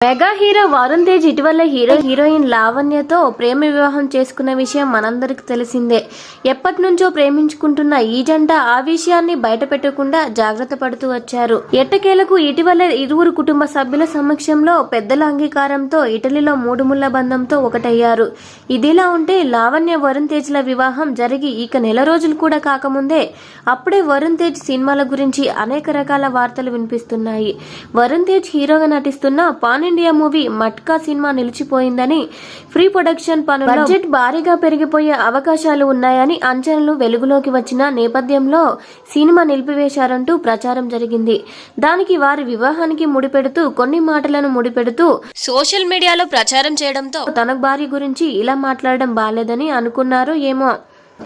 Mega hero Varun Tej ఇటీవల heroine లావణ్యతో ప్రేమ వివాహం చేసుకున్న విషయం మనందరికి తెలిసిందే. ఎప్పటి నుంచో ప్రేమించుకుంటున్న ఈ జంట ఆ విషయాన్ని బయట పెట్టకుండా జాగ్రత్త పడుతూ వచ్చారు. ఎట్టకేలకు ఇటీవల ఇరువురు కుటుంబ సభ్యుల సమక్షంలో పెద్దల అంగీకారంతో ఇటలీలో మూడు ముళ్ల బంధంతో ఒకటయ్యారు. ఇదిలా ఉంటే లావణ్య వరుణ్ తేజ్ల వివాహం జరిగి ఇక నెల రోజులు కూడా కాకముందే అప్పుడే వరుణ్ తేజ్ సినిమాల గురించి అనేక రకాల వార్తలు వినిపిస్తున్నాయి. వరుణ్ తేజ్ హీరోగా నటిస్తున్న pan India movie Matka cinema నిలిచిపోయిందని, ప్రీ ప్రొడక్షన్ పనుల్లో బడ్జెట్ భారీగా పెరిగిపోయే అవకాశాలు ఉన్నాయని అంచనాలు వెలుగులోకి వచ్చిన నేపథ్యంలో సినిమా నిలిపివేశారంటూ ప్రచారం జరిగింది. దానికి వారి వివాహానికి ముడిపెడుతూ కొన్ని మాటలను ముడిపెడుతూ సోషల్ మీడియాలో ప్రచారం చేయడంతో తన భార్య గురించి ఇలా మాట్లాడడం బాలేదని అనుకున్నారో ఏమో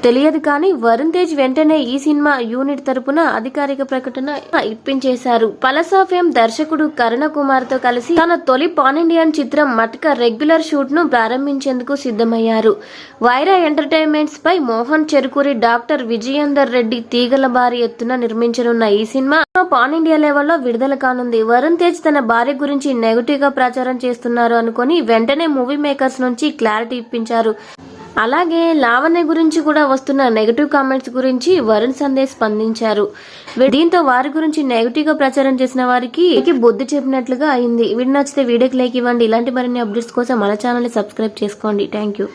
తెలియదు కానీ వరుణ్ తేజ్ వెంటనే ఈ సినిమా యూనిట్ తరపున అధికారిక ప్రకటన ఇప్పించేశారు. పలసా ఫేమ్ దర్శకుడు కరుణ కుమార్ తో కలిసి తన తొలి పాన్ ఇండియన్ చిత్రం మట్కా రెగ్యులర్ షూట్ ను ప్రారంభించేందుకు సిద్ధమయ్యారు. వైరా ఎంటర్టైన్మెంట్స్ పై మోహన్ చెరుకూరి, డాక్టర్ విజయేందర్ రెడ్డి తీగల భారీ ఎత్తున నిర్మించనున్న ఈ సినిమా పాన్ ఇండియా లెవెల్లో విడుదల కానుంది. వరుణ్ తేజ్ తన భార్య గురించి నెగటివ్ గా ప్రచారం చేస్తున్నారు అనుకుని వెంటనే మూవీ మేకర్స్ నుంచి క్లారిటీ ఇప్పించారు. అలాగే లావణ్య గురించి కూడా వస్తున్న నెగటివ్ కామెంట్స్ గురించి వరుణ్ సందేశ్ స్పందించారు. దీంతో వారి గురించి నెగటివ్ గా ప్రచారం చేసిన వారికి బుద్ధి చెప్పినట్లుగా అయింది. వీడియో నచ్చితే వీడియోకి లైక్ ఇవ్వండి. ఇలాంటి మరిన్ని అప్డేట్స్ కోసం మన ఛానల్ ని సబ్స్క్రైబ్ చేసుకోండి. Thank you.